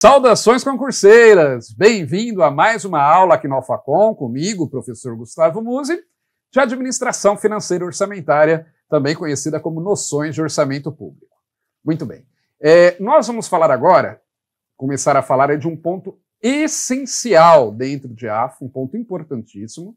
Saudações concurseiras! Bem-vindo a mais uma aula aqui no Alfacom, comigo, o professor Gustavo Musi, de Administração Financeira e Orçamentária, também conhecida como Noções de Orçamento Público. Muito bem. Nós vamos falar agora, começar a falar de um ponto essencial dentro de AFO, um ponto importantíssimo,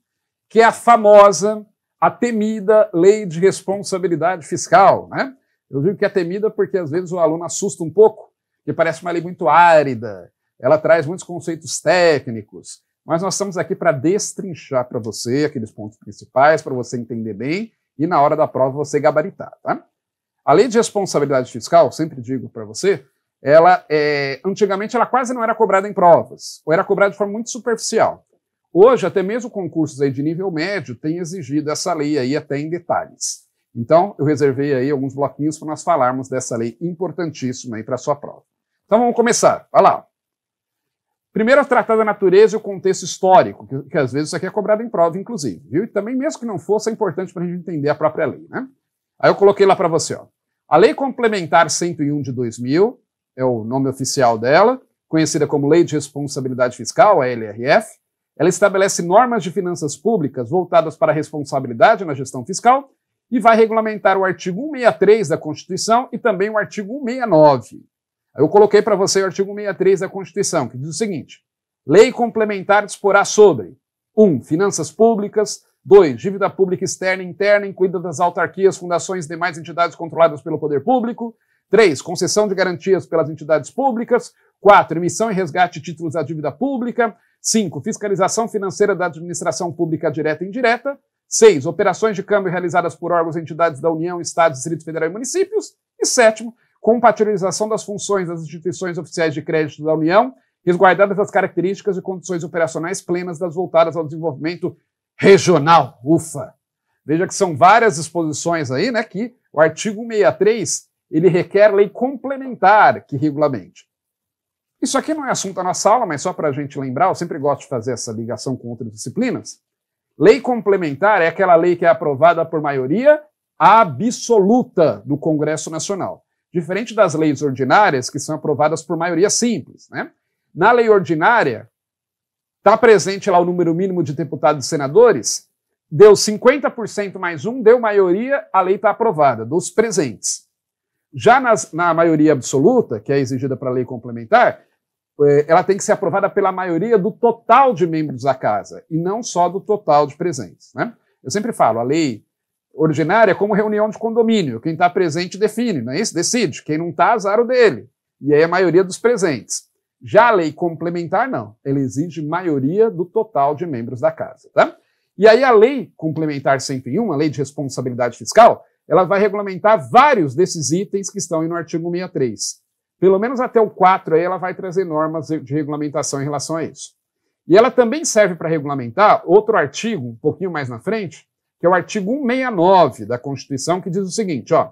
que é a famosa, a temida Lei de Responsabilidade Fiscal, né? Eu digo que é temida porque às vezes o aluno assusta um pouco, que parece uma lei muito árida, ela traz muitos conceitos técnicos, mas nós estamos aqui para destrinchar para você aqueles pontos principais, para você entender bem e na hora da prova você gabaritar, tá? A Lei de Responsabilidade Fiscal, sempre digo para você, antigamente ela quase não era cobrada em provas, ou era cobrada de forma muito superficial. Hoje, até mesmo concursos aí de nível médio têm exigido essa lei aí até em detalhes. Então, eu reservei aí alguns bloquinhos para nós falarmos dessa lei importantíssima aí para a sua prova. Então, vamos começar. Vai lá. Primeiro, tratar da natureza e o contexto histórico, que às vezes isso aqui é cobrado em prova, inclusive. Viu? E também, mesmo que não fosse, é importante para a gente entender a própria lei, né? Aí eu coloquei lá para você, ó. A Lei Complementar 101 de 2000, é o nome oficial dela, conhecida como Lei de Responsabilidade Fiscal, a LRF. Ela estabelece normas de finanças públicas voltadas para a responsabilidade na gestão fiscal e vai regulamentar o artigo 163 da Constituição e também o artigo 169. Eu coloquei para você o artigo 163 da Constituição, que diz o seguinte: lei complementar disporá sobre 1. Finanças públicas, 2. Dívida pública externa e interna, incluída das autarquias, fundações e demais entidades controladas pelo poder público, 3. Concessão de garantias pelas entidades públicas, 4. Emissão e resgate de títulos da dívida pública, 5. Fiscalização financeira da administração pública direta e indireta, 6. Operações de câmbio realizadas por órgãos e entidades da União, Estados, Distrito Federal e municípios. E 7. Compatibilização das funções das instituições oficiais de crédito da União, resguardadas as características e condições operacionais plenas das voltadas ao desenvolvimento regional. Ufa! Veja que são várias disposições aí, né, que o artigo 163, ele requer lei complementar que regulamente. Isso aqui não é assunto da nossa aula, mas só para a gente lembrar, eu sempre gosto de fazer essa ligação com outras disciplinas. Lei complementar é aquela lei que é aprovada por maioria absoluta do Congresso Nacional. Diferente das leis ordinárias, que são aprovadas por maioria simples, né? Na lei ordinária, está presente lá o número mínimo de deputados e senadores, deu 50% mais um, deu maioria, a lei está aprovada, dos presentes. Já na maioria absoluta, que é exigida para a lei complementar, ela tem que ser aprovada pela maioria do total de membros da casa, e não só do total de presentes, né? Eu sempre falo, a lei ordinária é como reunião de condomínio, quem está presente define, não é isso? Decide, quem não está, azar o dele, e aí a maioria dos presentes. Já a lei complementar, não, ela exige maioria do total de membros da casa, tá? E aí a lei complementar 101, a lei de responsabilidade fiscal, ela vai regulamentar vários desses itens que estão aí no artigo 163. Pelo menos até o 4 aí ela vai trazer normas de regulamentação em relação a isso. E ela também serve para regulamentar outro artigo, um pouquinho mais na frente, que é o artigo 169 da Constituição, que diz o seguinte, ó: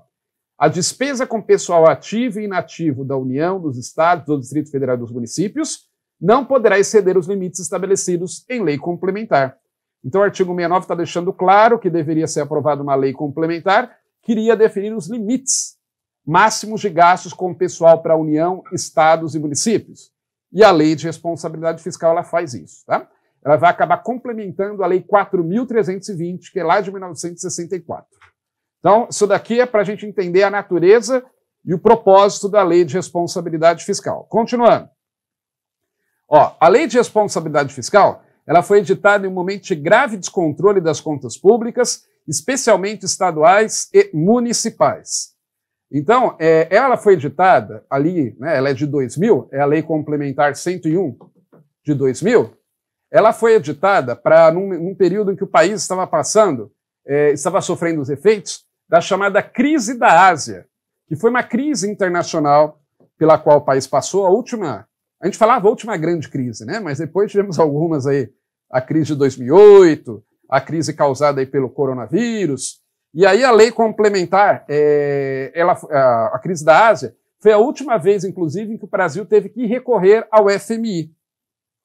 a despesa com pessoal ativo e inativo da União, dos Estados, do Distrito Federal e dos municípios não poderá exceder os limites estabelecidos em lei complementar. Então o artigo 169 está deixando claro que deveria ser aprovada uma lei complementar que iria definir os limites máximos de gastos com pessoal para a União, Estados e municípios. E a Lei de Responsabilidade Fiscal ela faz isso, tá? Ela vai acabar complementando a Lei 4.320, que é lá de 1964. Então, isso daqui é para a gente entender a natureza e o propósito da Lei de Responsabilidade Fiscal. Continuando. Ó, a Lei de Responsabilidade Fiscal, ela foi editada em um momento de grave descontrole das contas públicas, especialmente estaduais e municipais. Então, ela foi editada ali, né, ela é de 2000, é a Lei Complementar 101 de 2000, ela foi editada para num período em que o país estava passando, estava sofrendo os efeitos da chamada crise da Ásia, que foi uma crise internacional pela qual o país passou, a gente falava a última grande crise, né? Mas depois tivemos algumas aí, a crise de 2008, a crise causada aí pelo coronavírus, e aí a lei complementar, a crise da Ásia, foi a última vez, inclusive, em que o Brasil teve que recorrer ao FMI,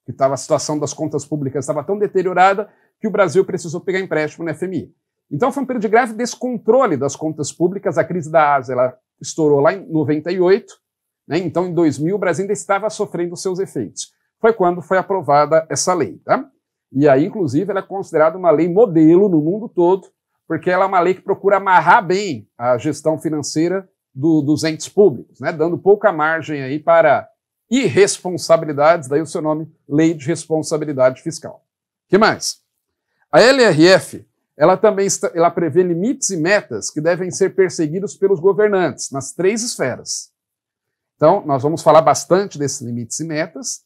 que a situação das contas públicas estava tão deteriorada que o Brasil precisou pegar empréstimo no FMI. Então foi um período de grave descontrole das contas públicas. A crise da Ásia ela estourou lá em 98, né? Então, em 2000, o Brasil ainda estava sofrendo seus efeitos. Foi quando foi aprovada essa lei, tá? E aí, inclusive, ela é considerada uma lei modelo no mundo todo, porque ela é uma lei que procura amarrar bem a gestão financeira dos entes públicos, né? Dando pouca margem aí para irresponsabilidades, daí o seu nome, Lei de Responsabilidade Fiscal. O que mais? A LRF, ela também ela prevê limites e metas que devem ser perseguidos pelos governantes, nas 3 esferas. Então, nós vamos falar bastante desses limites e metas,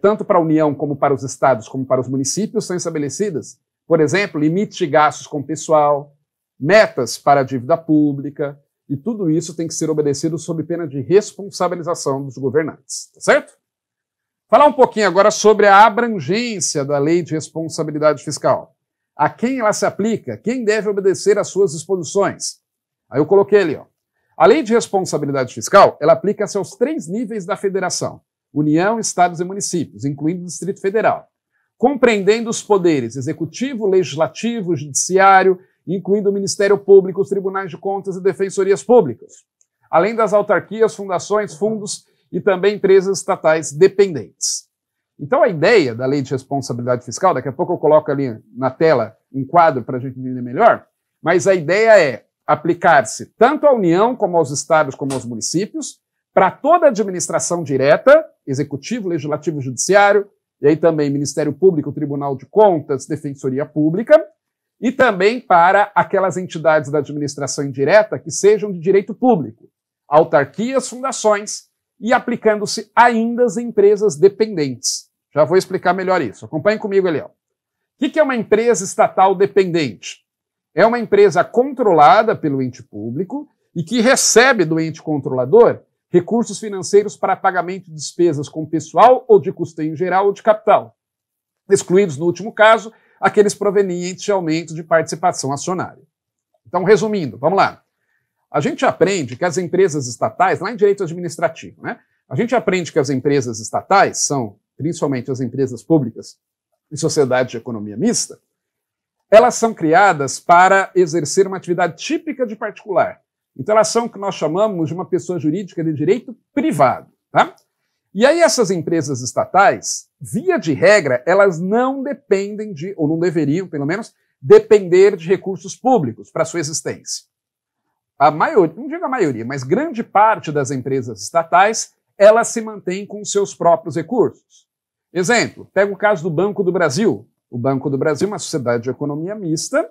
tanto para a União como para os estados, como para os municípios, são estabelecidas, por exemplo, limites de gastos com pessoal, metas para a dívida pública, e tudo isso tem que ser obedecido sob pena de responsabilização dos governantes, tá certo? Falar um pouquinho agora sobre a abrangência da Lei de Responsabilidade Fiscal. A quem ela se aplica? Quem deve obedecer às suas disposições? Aí eu coloquei ali, ó. A Lei de Responsabilidade Fiscal, ela aplica-se aos 3 níveis da federação: União, Estados e Municípios, incluindo o Distrito Federal, compreendendo os poderes executivo, legislativo, judiciário, incluindo o Ministério Público, os tribunais de contas e defensorias públicas, além das autarquias, fundações, fundos e também empresas estatais dependentes. Então a ideia da Lei de Responsabilidade Fiscal, daqui a pouco eu coloco ali na tela um quadro para a gente entender melhor, mas a ideia é aplicar-se tanto à União, como aos estados, como aos municípios, para toda a administração direta, executivo, legislativo, judiciário, e aí também Ministério Público, Tribunal de Contas, Defensoria Pública, e também para aquelas entidades da administração indireta que sejam de direito público, autarquias, fundações, e aplicando-se ainda às empresas dependentes. Já vou explicar melhor isso. Acompanhe comigo ali, ó. O que é uma empresa estatal dependente? É uma empresa controlada pelo ente público e que recebe do ente controlador recursos financeiros para pagamento de despesas com pessoal ou de custeio geral ou de capital, excluídos, no último caso, aqueles provenientes de aumento de participação acionária. Então, resumindo, vamos lá. A gente aprende que as empresas estatais, lá em direito administrativo, né? A gente aprende que as empresas estatais são, principalmente as empresas públicas em sociedade de economia mista, elas são criadas para exercer uma atividade típica de particular. Então elas são o que nós chamamos de uma pessoa jurídica de direito privado, tá? E aí essas empresas estatais, via de regra, elas não dependem de, ou não deveriam, pelo menos, depender de recursos públicos para sua existência. A maioria, não digo a maioria, mas grande parte das empresas estatais, elas se mantêm com seus próprios recursos. Exemplo, pega o caso do Banco do Brasil. O Banco do Brasil é uma sociedade de economia mista,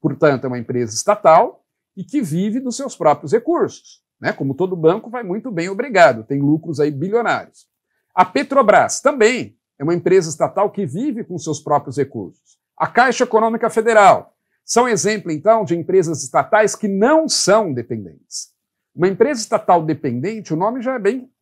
portanto é uma empresa estatal e que vive dos seus próprios recursos, né? Como todo banco, vai muito bem, obrigado, tem lucros aí bilionários. A Petrobras também é uma empresa estatal que vive com seus próprios recursos. A Caixa Econômica Federal são exemplo, então, de empresas estatais que não são dependentes. Uma empresa estatal dependente, o nome já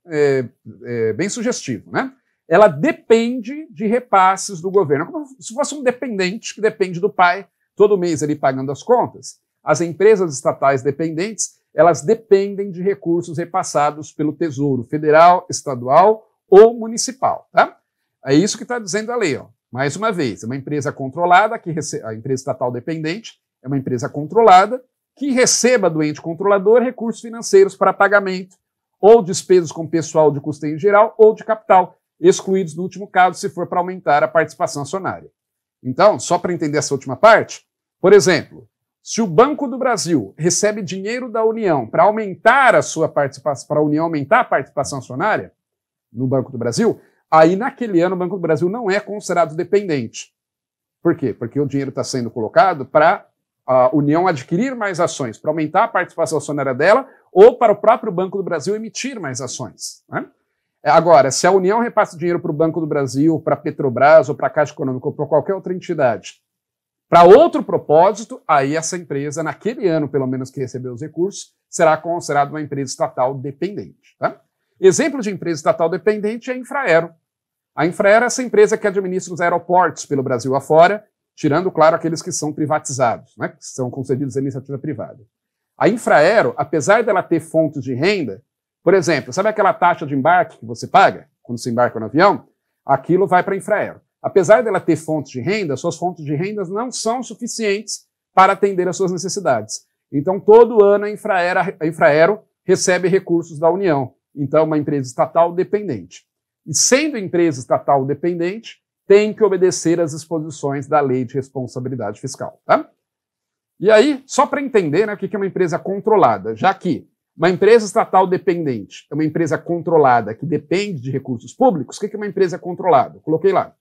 é bem sugestivo, né? Ela depende de repasses do governo, como se fosse um dependente que depende do pai, todo mês ele pagando as contas. As empresas estatais dependentes, elas dependem de recursos repassados pelo Tesouro Federal, Estadual ou Municipal, tá? É isso que está dizendo a lei, ó. Mais uma vez, é uma empresa controlada, a empresa estatal dependente é uma empresa controlada que receba do ente controlador recursos financeiros para pagamento ou despesas com pessoal de custeio geral ou de capital, excluídos no último caso se for para aumentar a participação acionária. Então, só para entender essa última parte, por exemplo, se o Banco do Brasil recebe dinheiro da União para aumentar a sua participação, para a União aumentar a participação acionária no Banco do Brasil, aí naquele ano o Banco do Brasil não é considerado dependente. Por quê? Porque o dinheiro está sendo colocado para a União adquirir mais ações, para aumentar a participação acionária dela, ou para o próprio Banco do Brasil emitir mais ações, né? Agora, se a União repassa dinheiro para o Banco do Brasil, para a Petrobras, ou para a Caixa Econômica, ou para qualquer outra entidade, para outro propósito, aí essa empresa, naquele ano, pelo menos que recebeu os recursos, será considerada uma empresa estatal dependente, tá? Exemplo de empresa estatal dependente é a Infraero. A Infraero é essa empresa que administra os aeroportos pelo Brasil afora, tirando, claro, aqueles que são privatizados, né, que são concedidos à iniciativa privada. A Infraero, apesar dela ter fontes de renda, por exemplo, sabe aquela taxa de embarque que você paga quando você embarca no avião? Aquilo vai para a Infraero. Apesar dela ter fontes de renda, suas fontes de renda não são suficientes para atender às suas necessidades. Então, todo ano a Infraero recebe recursos da União. Então, uma empresa estatal dependente. E sendo empresa estatal dependente, tem que obedecer às disposições da Lei de Responsabilidade Fiscal. Tá? E aí, só para entender, né, o que é uma empresa controlada, já que uma empresa estatal dependente é uma empresa controlada que depende de recursos públicos, o que é uma empresa controlada? Coloquei lá.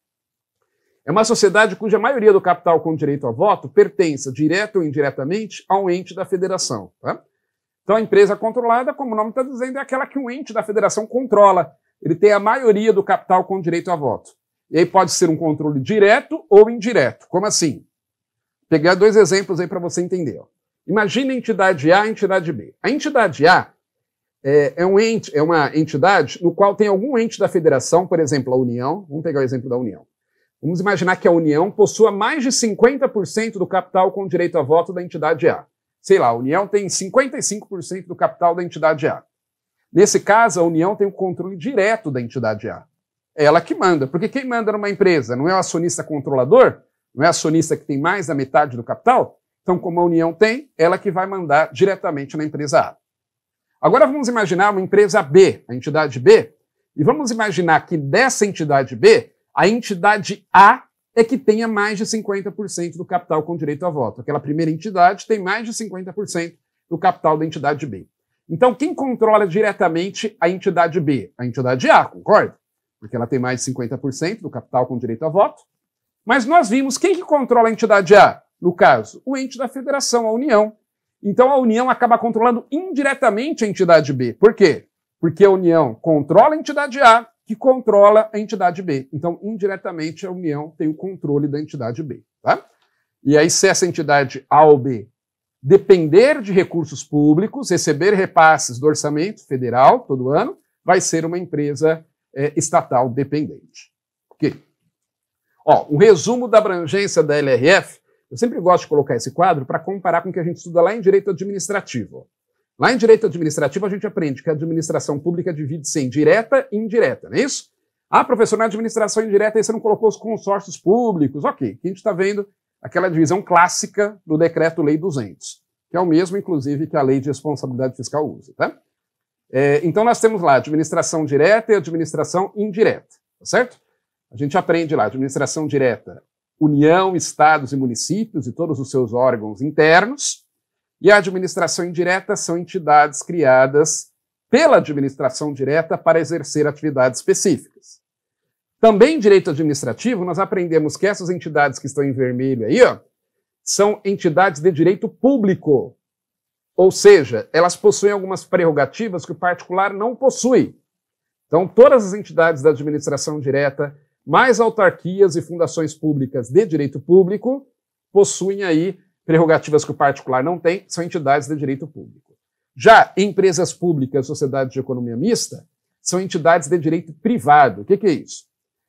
É uma sociedade cuja maioria do capital com direito a voto pertence, direto ou indiretamente, a um ente da federação. Tá? Então, a empresa controlada, como o nome está dizendo, é aquela que um ente da federação controla. Ele tem a maioria do capital com direito a voto. E aí pode ser um controle direto ou indireto. Como assim? Vou pegar dois exemplos aí para você entender. Ó. Imagine a entidade A e a entidade B. A entidade A é uma entidade no qual tem algum ente da federação, por exemplo, a União. Vamos pegar o exemplo da União. Vamos imaginar que a União possua mais de 50% do capital com direito a voto da entidade A. Sei lá, a União tem 55% do capital da entidade A. Nesse caso, a União tem o controle direto da entidade A. É ela que manda, porque quem manda numa empresa não é o acionista controlador, não é o acionista que tem mais da metade do capital? Então, como a União tem, ela que vai mandar diretamente na empresa A. Agora vamos imaginar uma empresa B, a entidade B, e vamos imaginar que dessa entidade B, a entidade A é que tenha mais de 50% do capital com direito a voto. Aquela primeira entidade tem mais de 50% do capital da entidade B. Então, quem controla diretamente a entidade B? A entidade A, concorda? Porque ela tem mais de 50% do capital com direito a voto. Mas nós vimos quem que controla a entidade A? No caso, o ente da federação, a União. Então, a União acaba controlando indiretamente a entidade B. Por quê? Porque a União controla a entidade A, que controla a entidade B. Então, indiretamente, a União tem o controle da entidade B. Tá? E aí, se essa entidade A ou B depender de recursos públicos, receber repasses do orçamento federal todo ano, vai ser uma empresa estatal dependente. Ok? Ó, um resumo da abrangência da LRF. Eu sempre gosto de colocar esse quadro para comparar com o que a gente estuda lá em Direito Administrativo. Lá em Direito Administrativo a gente aprende que a administração pública divide-se em direta e indireta, não é isso? Ah, professor, na administração indireta aí você não colocou os consórcios públicos. Ok, aqui a gente está vendo aquela divisão clássica do Decreto-Lei 200, que é o mesmo, inclusive, que a Lei de Responsabilidade Fiscal usa, tá? Então nós temos lá administração direta e administração indireta, tá certo? A gente aprende lá, administração direta, União, estados e municípios e todos os seus órgãos internos, e a administração indireta são entidades criadas pela administração direta para exercer atividades específicas. Também em direito administrativo, nós aprendemos que essas entidades que estão em vermelho aí, ó, são entidades de direito público. Ou seja, elas possuem algumas prerrogativas que o particular não possui. Então, todas as entidades da administração direta, mais autarquias e fundações públicas de direito público, possuem aí prerrogativas que o particular não tem, são entidades de direito público. Já empresas públicas, sociedades de economia mista, são entidades de direito privado. O que é isso?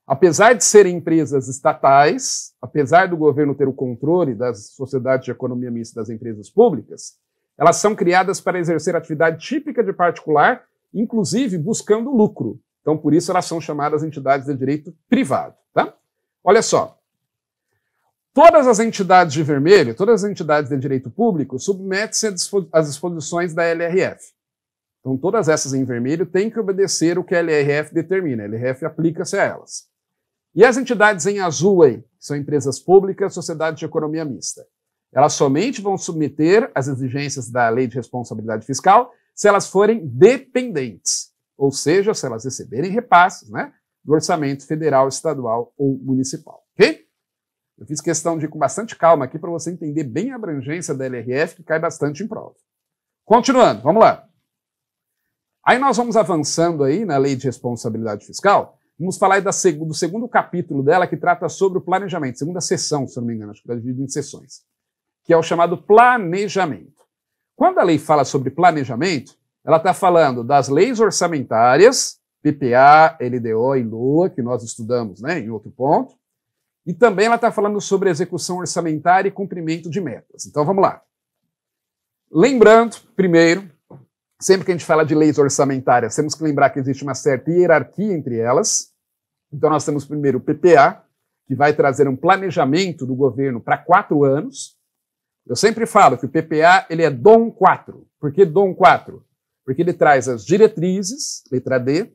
Apesar de serem empresas estatais, apesar do governo ter o controle das sociedades de economia mista das empresas públicas, elas são criadas para exercer atividade típica de particular, inclusive buscando lucro. Então, por isso, elas são chamadas entidades de direito privado. Tá? Olha só. Todas as entidades de vermelho, todas as entidades de direito público, submetem-se às disposições da LRF. Então, todas essas em vermelho têm que obedecer o que a LRF determina. A LRF aplica-se a elas. E as entidades em azul aí, que são empresas públicas, sociedades de economia mista. Elas somente vão submeter às exigências da Lei de Responsabilidade Fiscal se elas forem dependentes. Ou seja, se elas receberem repasses, né, do orçamento federal, estadual ou municipal. Ok? Eu fiz questão de ir com bastante calma aqui para você entender bem a abrangência da LRF, que cai bastante em prova. Continuando, vamos lá. Aí nós vamos avançando aí na Lei de Responsabilidade Fiscal, vamos falar aí do segundo capítulo dela, que trata sobre o planejamento, segunda sessão, se eu não me engano, acho que está dividido em sessões, que é o chamado planejamento. Quando a lei fala sobre planejamento, ela está falando das leis orçamentárias, PPA, LDO e LOA, que nós estudamos, né, em outro ponto, e também ela está falando sobre execução orçamentária e cumprimento de metas. Então vamos lá. Lembrando, primeiro, sempre que a gente fala de leis orçamentárias, temos que lembrar que existe uma certa hierarquia entre elas. Então nós temos primeiro o PPA, que vai trazer um planejamento do governo para 4 anos. Eu sempre falo que o PPA ele é DOM 4. Por que DOM 4? Porque ele traz as diretrizes, letra D,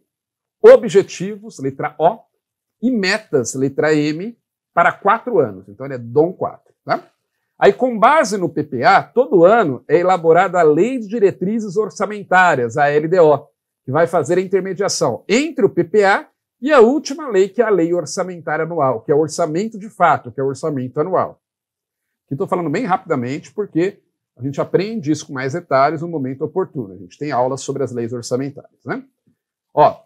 objetivos, letra O, e metas, letra M, para 4 anos. Então ele é DOM 4. Tá? Aí, com base no PPA, todo ano é elaborada a Lei de Diretrizes Orçamentárias, a LDO, que vai fazer a intermediação entre o PPA e a última lei, que é a Lei Orçamentária Anual, que é o orçamento de fato, que é o orçamento anual. Estou falando bem rapidamente porque a gente aprende isso com mais detalhes no momento oportuno. A gente tem aulas sobre as leis orçamentárias, né? Ó,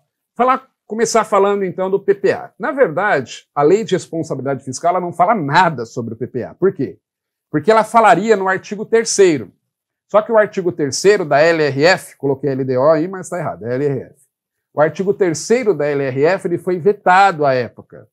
começar falando então do PPA. Na verdade, a Lei de Responsabilidade Fiscal ela não fala nada sobre o PPA. Por quê? Porque ela falaria no artigo 3º. Só que o artigo 3º da LRF, coloquei LDO aí, mas está errado, é LRF. O artigo 3º da LRF ele foi vetado à época.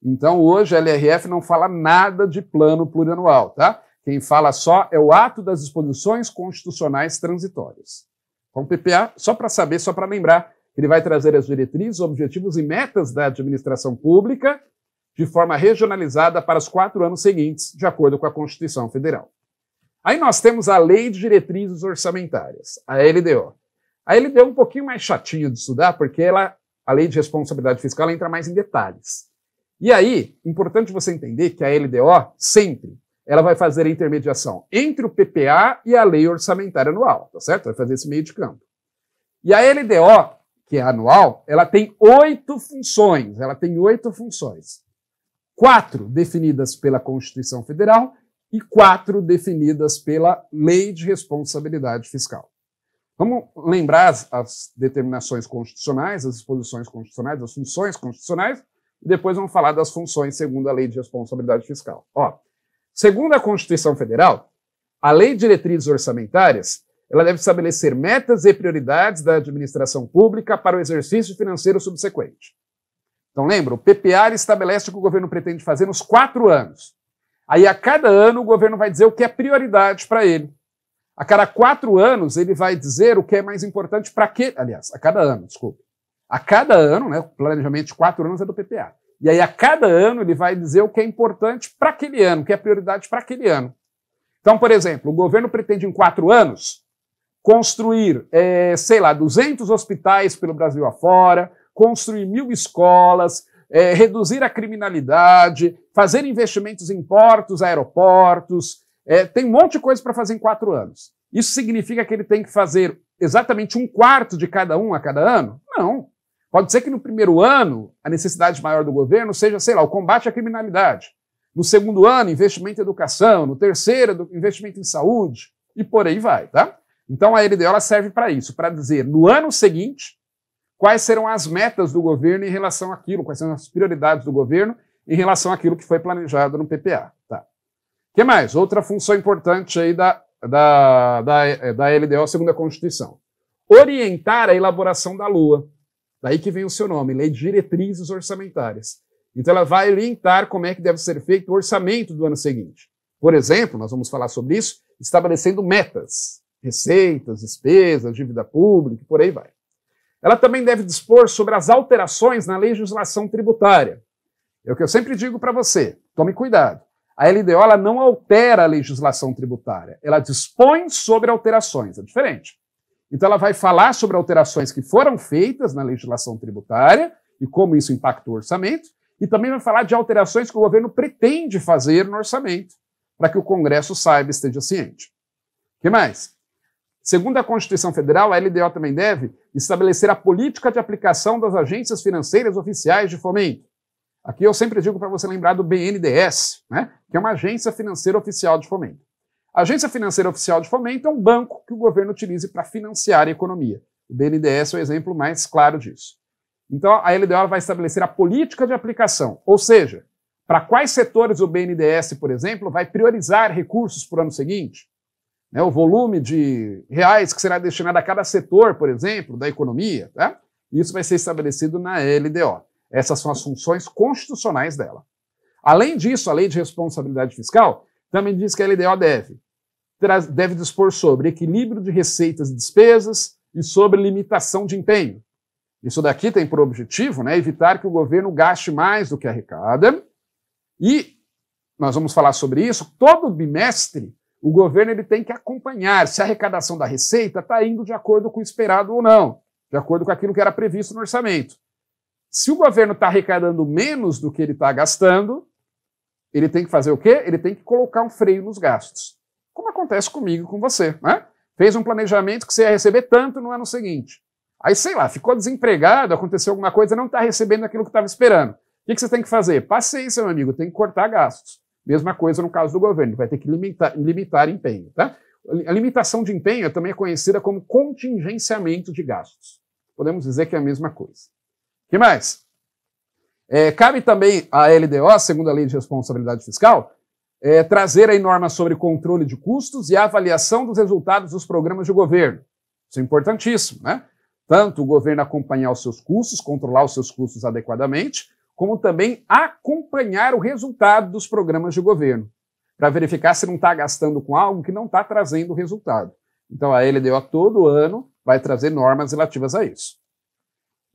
Então, hoje, a LRF não fala nada de plano plurianual, tá? Quem fala só é o ato das disposições constitucionais transitórias. Então, o PPA, só para saber, só para lembrar, ele vai trazer as diretrizes, objetivos e metas da administração pública de forma regionalizada para os 4 anos seguintes, de acordo com a Constituição Federal. Aí nós temos a Lei de Diretrizes Orçamentárias, a LDO. A LDO é um pouquinho mais chatinho de estudar, porque a Lei de Responsabilidade Fiscal entra mais em detalhes. E aí, importante você entender que a LDO, sempre, ela vai fazer a intermediação entre o PPA e a Lei Orçamentária Anual, tá certo? Vai fazer esse meio de campo. E a LDO, que é anual, ela tem 8 funções. 4 definidas pela Constituição Federal e 4 definidas pela Lei de Responsabilidade Fiscal. Vamos lembrar as determinações constitucionais, as disposições constitucionais, as funções constitucionais, e depois vamos falar das funções segundo a Lei de Responsabilidade Fiscal. Ó, segundo a Constituição Federal, a Lei de Diretrizes Orçamentárias ela deve estabelecer metas e prioridades da administração pública para o exercício financeiro subsequente. Então lembra, o PPA estabelece o que o governo pretende fazer nos 4 anos. Aí a cada ano o governo vai dizer o que é prioridade para ele. A cada 4 anos ele vai dizer o que é mais importante para quê? Aliás, a cada ano, desculpa. A cada ano, né, o planejamento de 4 anos é do PPA. E aí a cada ano ele vai dizer o que é importante para aquele ano, o que é prioridade para aquele ano. Então, por exemplo, o governo pretende em 4 anos construir, 200 hospitais pelo Brasil afora, construir 1000 escolas, reduzir a criminalidade, fazer investimentos em portos, aeroportos, tem um monte de coisa para fazer em 4 anos. Isso significa que ele tem que fazer exatamente 1/4 de cada um a cada ano? Não. Pode ser que no primeiro ano a necessidade maior do governo seja, o combate à criminalidade. No segundo ano, investimento em educação. No terceiro, investimento em saúde. E por aí vai, tá? Então a LDO ela serve para isso, para dizer no ano seguinte quais serão as metas do governo em relação àquilo, quais são as prioridades do governo em relação àquilo que foi planejado no PPA. Tá? O que mais? Outra função importante aí da LDO segundo a Constituição. Orientar a elaboração da LUA. Daí que vem o seu nome, Lei de Diretrizes Orçamentárias. Então ela vai orientar como é que deve ser feito o orçamento do ano seguinte. Por exemplo, nós vamos falar sobre isso, estabelecendo metas, receitas, despesas, dívida pública, por aí vai. Ela também deve dispor sobre as alterações na legislação tributária. É o que eu sempre digo para você, tome cuidado. A LDO ela não altera a legislação tributária, ela dispõe sobre alterações, é diferente. Então ela vai falar sobre alterações que foram feitas na legislação tributária e como isso impacta o orçamento, e também vai falar de alterações que o governo pretende fazer no orçamento, para que o Congresso saiba e esteja ciente. O que mais? Segundo a Constituição Federal, a LDO também deve estabelecer a política de aplicação das agências financeiras oficiais de fomento. Aqui eu sempre digo para você lembrar do BNDES, né, que é uma agência financeira oficial de fomento. A Agência Financeira Oficial de Fomento é um banco que o governo utiliza para financiar a economia. O BNDES é o exemplo mais claro disso. Então, a LDO vai estabelecer a política de aplicação, ou seja, para quais setores o BNDES, por exemplo, vai priorizar recursos para o ano seguinte, né, o volume de reais que será destinado a cada setor, por exemplo, da economia, tá? Isso vai ser estabelecido na LDO. Essas são as funções constitucionais dela. Além disso, a Lei de Responsabilidade Fiscal também diz que a LDO deve dispor sobre equilíbrio de receitas e despesas e sobre limitação de empenho. Isso daqui tem por objetivo, né, evitar que o governo gaste mais do que arrecada. E nós vamos falar sobre isso. Todo bimestre, o governo ele tem que acompanhar se a arrecadação da receita está indo de acordo com o esperado ou não, de acordo com aquilo que era previsto no orçamento. Se o governo está arrecadando menos do que ele está gastando, ele tem que fazer o quê? Ele tem que colocar um freio nos gastos. Como acontece comigo e com você, né? Fez um planejamento que você ia receber tanto no ano seguinte. Aí, sei lá, ficou desempregado, aconteceu alguma coisa, não está recebendo aquilo que estava esperando. O que você tem que fazer? Paciência, meu amigo, tem que cortar gastos. Mesma coisa no caso do governo, vai ter que limitar empenho, tá? A limitação de empenho também é conhecida como contingenciamento de gastos. Podemos dizer que é a mesma coisa. O que mais? Cabe também à LDO, segundo a Lei de Responsabilidade Fiscal, trazer aí normas sobre controle de custos e avaliação dos resultados dos programas de governo. Isso é importantíssimo, né? Tanto o governo acompanhar os seus custos, controlar os seus custos adequadamente, como também acompanhar o resultado dos programas de governo, para verificar se não está gastando com algo que não está trazendo resultado. Então a LDO todo ano vai trazer normas relativas a isso.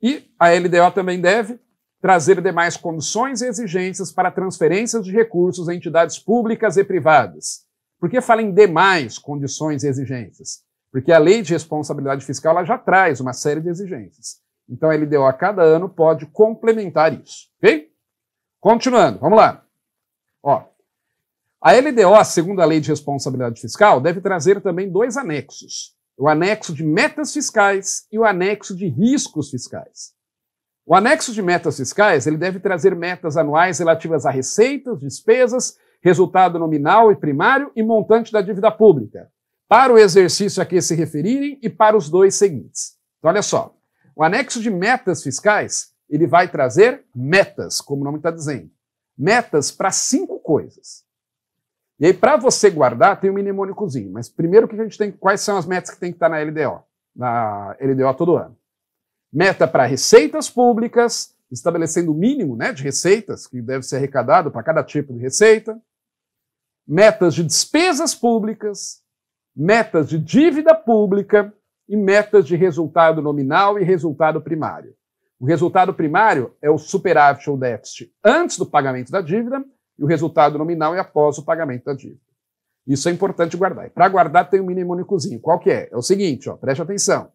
E a LDO também deve trazer demais condições e exigências para transferências de recursos a entidades públicas e privadas. Por que fala em demais condições e exigências? Porque a Lei de Responsabilidade Fiscal ela já traz uma série de exigências. Então a LDO a cada ano pode complementar isso, ok? Continuando, vamos lá. Ó, a LDO, segundo a Lei de Responsabilidade Fiscal, deve trazer também 2 anexos. O anexo de metas fiscais e o anexo de riscos fiscais. O anexo de metas fiscais ele deve trazer metas anuais relativas a receitas, despesas, resultado nominal e primário e montante da dívida pública, para o exercício a que se referirem e para os 2 seguintes. Então, olha só, o anexo de metas fiscais ele vai trazer metas, como o nome está dizendo, metas para 5 coisas. E aí, para você guardar, tem um mnemônicozinho, mas primeiro que a gente tem, quais são as metas que tem que estar na LDO todo ano? Meta para receitas públicas, estabelecendo o mínimo, né, de receitas que deve ser arrecadado para cada tipo de receita. Metas de despesas públicas, metas de dívida pública e metas de resultado nominal e resultado primário. O resultado primário é o superávit ou déficit antes do pagamento da dívida e o resultado nominal é após o pagamento da dívida. Isso é importante guardar. E para guardar tem um mnemônicozinho. Qual que é? É o seguinte, ó, preste atenção.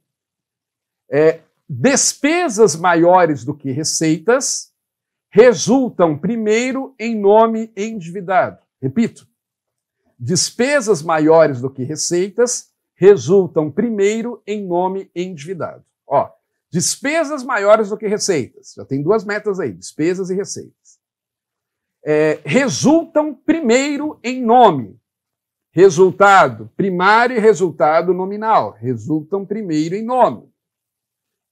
Despesas maiores do que receitas resultam primeiro em nome endividado. Repito, despesas maiores do que receitas resultam primeiro em nome endividado. Ó, despesas maiores do que receitas. Já tem 2 metas aí, despesas e receitas. Resultam primeiro em nome. Resultado primário e resultado nominal. Resultam primeiro em nome.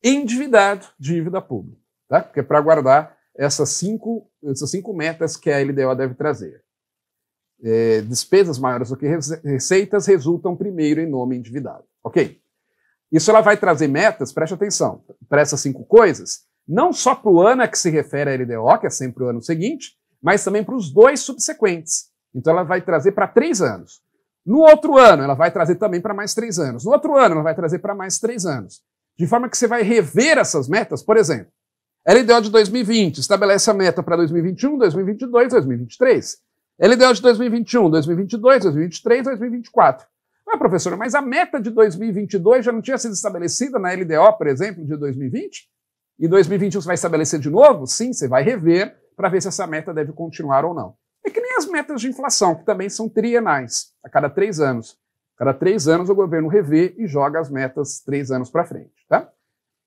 Endividado, dívida pública, tá? Porque é para guardar essas cinco metas que a LDO deve trazer. Despesas maiores do que receitas resultam primeiro em nome endividado, ok? Isso ela vai trazer metas, preste atenção, para essas 5 coisas, não só para o ano a que se refere a LDO, que é sempre o ano seguinte, mas também para os 2 subsequentes. Então ela vai trazer para 3 anos. No outro ano, ela vai trazer também para mais 3 anos. No outro ano, ela vai trazer para mais 3 anos. De forma que você vai rever essas metas, por exemplo, a LDO de 2020 estabelece a meta para 2021, 2022, 2023. LDO de 2021, 2022, 2023, 2024. Ah, professor, mas a meta de 2022 já não tinha sido estabelecida na LDO, por exemplo, de 2020? E 2021 você vai estabelecer de novo? Sim, você vai rever para ver se essa meta deve continuar ou não. É que nem as metas de inflação, que também são trienais, a cada 3 anos. Cada 3 anos o governo revê e joga as metas 3 anos para frente, tá?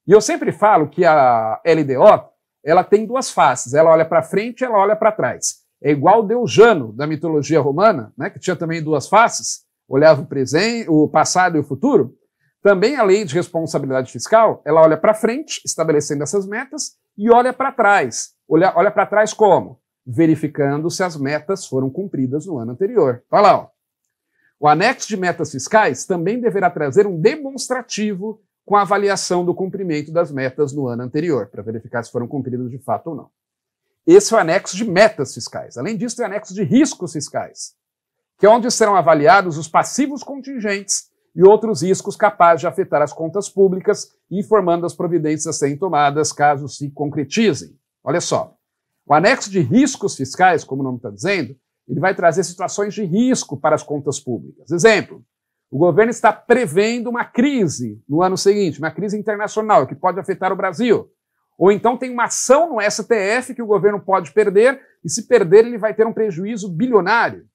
E eu sempre falo que a LDO, ela tem 2 faces, ela olha para frente e ela olha para trás. É igual o deus Jano, da mitologia romana, né, que tinha também 2 faces, olhava o passado e o futuro. Também a Lei de Responsabilidade Fiscal, ela olha para frente, estabelecendo essas metas, e olha para trás. Olha para trás como? Verificando se as metas foram cumpridas no ano anterior. Olha lá, ó. O anexo de metas fiscais também deverá trazer um demonstrativo com a avaliação do cumprimento das metas no ano anterior, para verificar se foram cumpridas de fato ou não. Esse é o anexo de metas fiscais. Além disso, tem o anexo de riscos fiscais, que é onde serão avaliados os passivos contingentes e outros riscos capazes de afetar as contas públicas, informando as providências a serem tomadas caso se concretizem. Olha só, o anexo de riscos fiscais, como o nome está dizendo, ele vai trazer situações de risco para as contas públicas. Exemplo, o governo está prevendo uma crise no ano seguinte, uma crise internacional que pode afetar o Brasil. Ou então tem uma ação no STF que o governo pode perder, e se perder ele vai ter um prejuízo bilionário.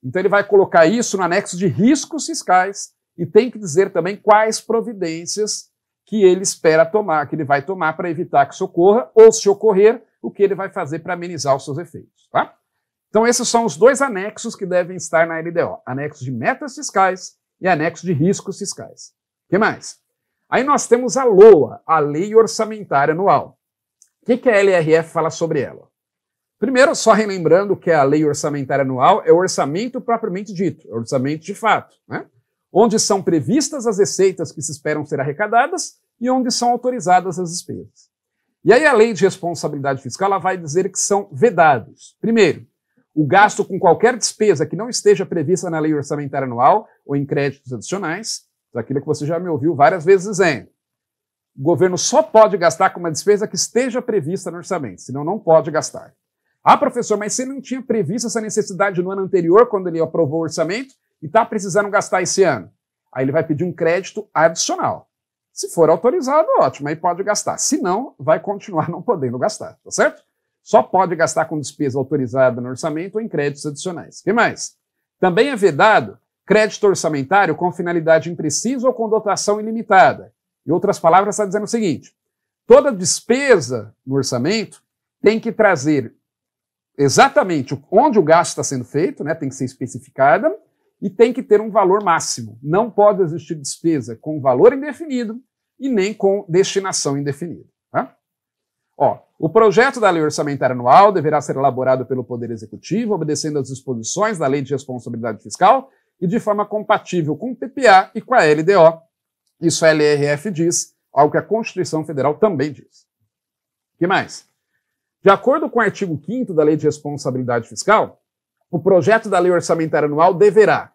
Então ele vai colocar isso no anexo de riscos fiscais e tem que dizer também quais providências que ele espera tomar, que ele vai tomar para evitar que isso ocorra, ou se ocorrer, o que ele vai fazer para amenizar os seus efeitos. Tá? Então esses são os dois anexos que devem estar na LDO. Anexo de metas fiscais e anexo de riscos fiscais. O que mais? Aí nós temos a LOA, a Lei Orçamentária Anual. O que a LRF fala sobre ela? Primeiro, só relembrando que a Lei Orçamentária Anual é o orçamento propriamente dito, é o orçamento de fato, né? Onde são previstas as receitas que se esperam ser arrecadadas e onde são autorizadas as despesas. E aí a Lei de Responsabilidade Fiscal ela vai dizer que são vedados. Primeiro, o gasto com qualquer despesa que não esteja prevista na Lei Orçamentária Anual ou em créditos adicionais, aquilo que você já me ouviu várias vezes dizendo. O governo só pode gastar com uma despesa que esteja prevista no orçamento, senão não pode gastar. Ah, professor, mas você não tinha previsto essa necessidade no ano anterior, quando ele aprovou o orçamento, e está precisando gastar esse ano. Aí ele vai pedir um crédito adicional. Se for autorizado, ótimo, aí pode gastar. Se não, vai continuar não podendo gastar, tá certo? Só pode gastar com despesa autorizada no orçamento ou em créditos adicionais. O que mais? Também é vedado crédito orçamentário com finalidade imprecisa ou com dotação ilimitada. Em outras palavras, está dizendo o seguinte: toda despesa no orçamento tem que trazer exatamente onde o gasto está sendo feito, né, tem que ser especificada, e tem que ter um valor máximo. Não pode existir despesa com valor indefinido e nem com destinação indefinida. Tá? Ó, o projeto da Lei Orçamentária Anual deverá ser elaborado pelo Poder Executivo, obedecendo às disposições da Lei de Responsabilidade Fiscal e de forma compatível com o PPA e com a LDO. Isso a LRF diz, algo que a Constituição Federal também diz. O que mais? De acordo com o artigo 5º da Lei de Responsabilidade Fiscal, o projeto da Lei Orçamentária Anual deverá,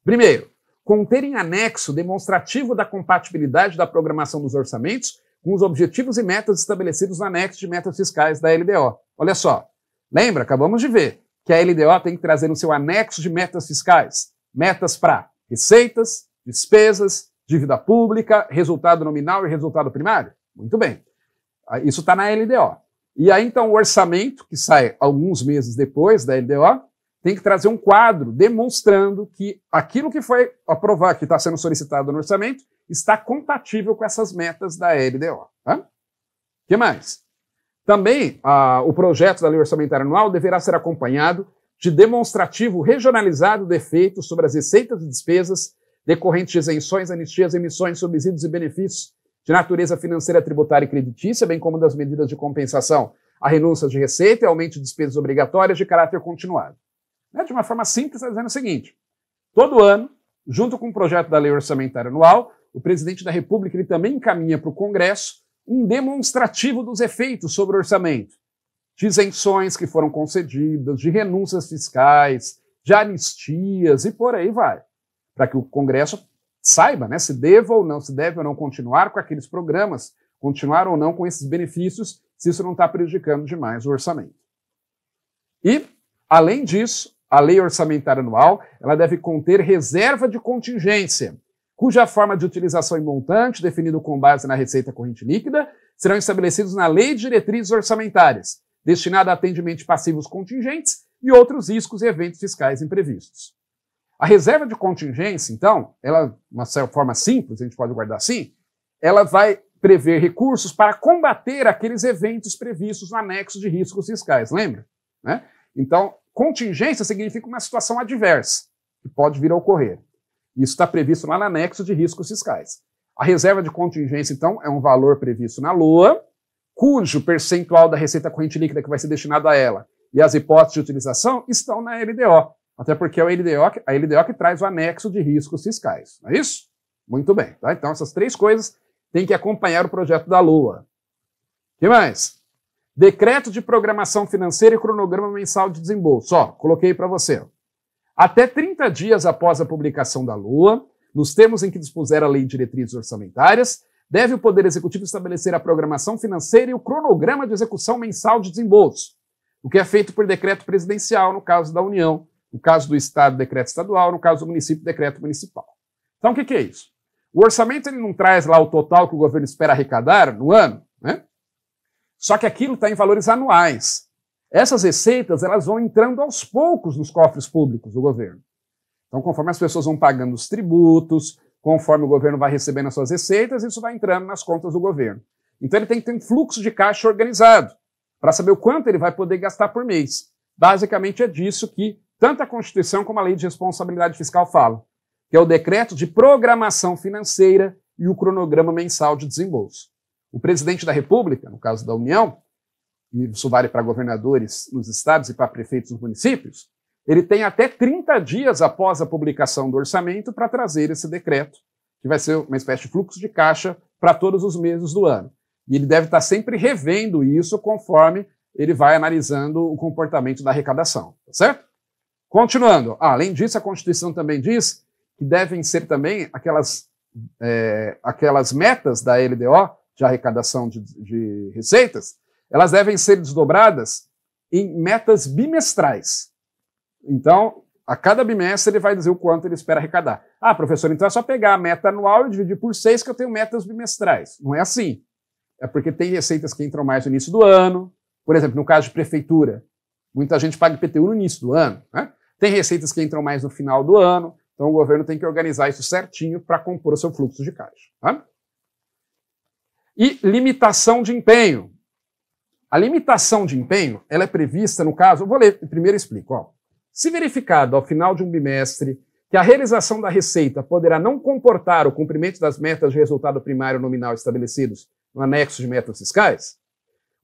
primeiro, conter em anexo demonstrativo da compatibilidade da programação dos orçamentos com os objetivos e metas estabelecidos no anexo de metas fiscais da LDO. Olha só, lembra, acabamos de ver que a LDO tem que trazer no seu anexo de metas fiscais metas para receitas, despesas, dívida pública, resultado nominal e resultado primário? Muito bem, isso está na LDO. E aí, então, o orçamento, que sai alguns meses depois da LDO, tem que trazer um quadro demonstrando que aquilo que foi aprovado, que está sendo solicitado no orçamento, está compatível com essas metas da LDO. Tá? O que mais? Também, o projeto da Lei Orçamentária Anual deverá ser acompanhado de demonstrativo regionalizado de efeitos sobre as receitas e despesas decorrentes de isenções, anistias, emissões, subsídios e benefícios de natureza financeira, tributária e creditícia, bem como das medidas de compensação a renúncias de receita e aumento de despesas obrigatórias de caráter continuado. De uma forma simples, está dizendo o seguinte: todo ano, junto com o projeto da Lei Orçamentária Anual, o presidente da República ele também encaminha para o Congresso um demonstrativo dos efeitos sobre o orçamento, de isenções que foram concedidas, de renúncias fiscais, de anistias e por aí vai, para que o Congresso saiba, né, se deve ou não continuar com aqueles programas, continuar ou não com esses benefícios, se isso não está prejudicando demais o orçamento. E, além disso, a Lei Orçamentária Anual ela deve conter reserva de contingência, cuja forma de utilização e montante, definido com base na receita corrente líquida, serão estabelecidos na Lei de Diretrizes Orçamentárias, destinada a atendimento de passivos contingentes e outros riscos e eventos fiscais imprevistos. A reserva de contingência, então, ela, de uma forma simples, a gente pode guardar assim, ela vai prever recursos para combater aqueles eventos previstos no anexo de riscos fiscais, lembra? Né? Então, contingência significa uma situação adversa, que pode vir a ocorrer. Isso está previsto lá no anexo de riscos fiscais. A reserva de contingência, então, é um valor previsto na LOA, cujo percentual da receita corrente líquida que vai ser destinado a ela e as hipóteses de utilização estão na LDO. Até porque é a LDO que traz o anexo de riscos fiscais. Não é isso? Muito bem. Tá? Então, essas três coisas têm que acompanhar o projeto da LOA. O que mais? Decreto de programação financeira e cronograma mensal de desembolso. Ó, coloquei para você. Até 30 dias após a publicação da LOA, nos termos em que dispuser a Lei de Diretrizes Orçamentárias, deve o Poder Executivo estabelecer a programação financeira e o cronograma de execução mensal de desembolso, o que é feito por decreto presidencial, no caso da União, no caso do Estado, decreto estadual, no caso do município, decreto municipal. Então, o que é isso? O orçamento ele não traz lá o total que o governo espera arrecadar no ano, né? Só que aquilo está em valores anuais. Essas receitas elas vão entrando aos poucos nos cofres públicos do governo. Então, conforme as pessoas vão pagando os tributos, conforme o governo vai recebendo as suas receitas, isso vai entrando nas contas do governo. Então, ele tem que ter um fluxo de caixa organizado para saber o quanto ele vai poder gastar por mês. Basicamente é disso que tanto a Constituição como a Lei de Responsabilidade Fiscal falam, que é o decreto de programação financeira e o cronograma mensal de desembolso. O presidente da República, no caso da União, e isso vale para governadores nos estados e para prefeitos nos municípios, ele tem até 30 dias após a publicação do orçamento para trazer esse decreto, que vai ser uma espécie de fluxo de caixa para todos os meses do ano. E ele deve estar sempre revendo isso conforme ele vai analisando o comportamento da arrecadação, tá certo? Continuando, além disso, a Constituição também diz que devem ser também aquelas metas da LDO, de arrecadação de receitas, elas devem ser desdobradas em metas bimestrais. Então, a cada bimestre ele vai dizer o quanto ele espera arrecadar. Ah, professor, então é só pegar a meta anual e dividir por 6 que eu tenho metas bimestrais. Não é assim. É porque tem receitas que entram mais no início do ano. Por exemplo, no caso de prefeitura, muita gente paga IPTU no início do ano, né? Tem receitas que entram mais no final do ano. Então o governo tem que organizar isso certinho para compor o seu fluxo de caixa. Tá? E limitação de empenho. A limitação de empenho ela é prevista no caso, eu vou ler, primeiro explico. Ó. Se verificado ao final de um bimestre que a realização da receita poderá não comportar o cumprimento das metas de resultado primário nominal estabelecidos no anexo de metas fiscais,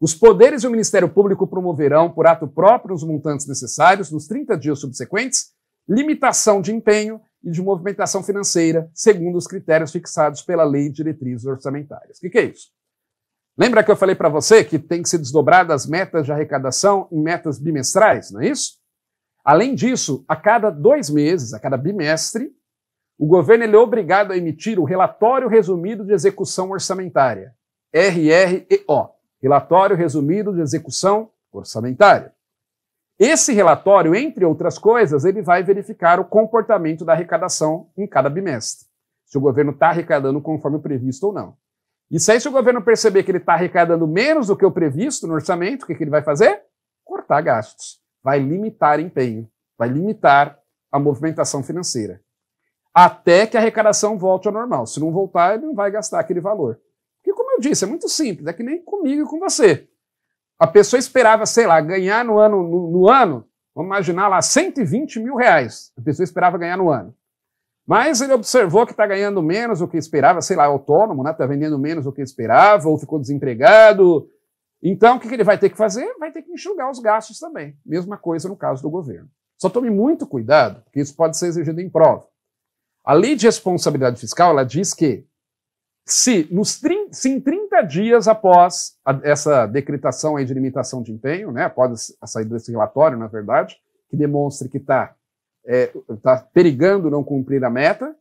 os poderes e o Ministério Público promoverão, por ato próprio, os montantes necessários nos 30 dias subsequentes, limitação de empenho e de movimentação financeira, segundo os critérios fixados pela Lei de Diretrizes Orçamentárias. O que é isso? Lembra que eu falei para você que tem que ser desdobradas as metas de arrecadação em metas bimestrais, não é isso? Além disso, a cada 2 meses, a cada bimestre, o governo ele é obrigado a emitir o Relatório Resumido de Execução Orçamentária, RREO, Relatório Resumido de Execução Orçamentária. Esse relatório, entre outras coisas, ele vai verificar o comportamento da arrecadação em cada bimestre. Se o governo está arrecadando conforme o previsto ou não. Isso aí, se o governo perceber que ele está arrecadando menos do que o previsto no orçamento, o que ele vai fazer? Cortar gastos. Vai limitar empenho. Vai limitar a movimentação financeira. Até que a arrecadação volte ao normal. Se não voltar, ele não vai gastar aquele valor. Porque, como eu disse, é muito simples. É que nem comigo e com você. A pessoa esperava, sei lá, ganhar no ano, vamos imaginar lá, 120 mil reais. A pessoa esperava ganhar no ano. Mas ele observou que está ganhando menos do que esperava, sei lá, autônomo, né? Está vendendo menos do que esperava, ou ficou desempregado. Então, o que ele vai ter que fazer? Vai ter que enxugar os gastos também. Mesma coisa no caso do governo. Só tome muito cuidado, porque isso pode ser exigido em prova. A Lei de Responsabilidade Fiscal, ela diz que se em 30 dias após essa decretação aí de limitação de empenho, né, após a saída desse relatório, na verdade, que demonstre que está perigando não cumprir a meta,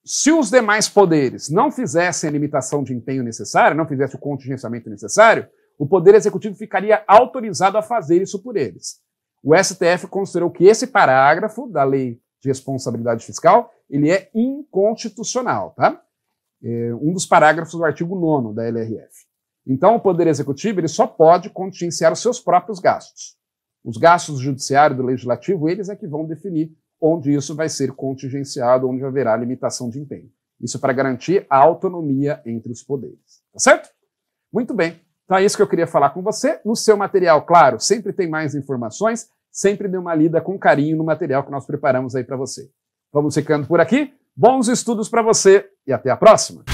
se os demais poderes não fizessem a limitação de empenho necessária, não fizessem o contingenciamento necessário, o Poder Executivo ficaria autorizado a fazer isso por eles. O STF considerou que esse parágrafo da Lei de Responsabilidade Fiscal ele é inconstitucional, tá? Um dos parágrafos do artigo 9º da LRF. Então, o Poder Executivo ele só pode contingenciar os seus próprios gastos. Os gastos do Judiciário e do Legislativo, eles é que vão definir onde isso vai ser contingenciado, onde haverá limitação de empenho. Isso para garantir a autonomia entre os poderes. Tá certo? Muito bem. Então é isso que eu queria falar com você. No seu material, claro, sempre tem mais informações. Sempre dê uma lida com carinho no material que nós preparamos aí para você. Vamos ficando por aqui. Bons estudos para você e até a próxima!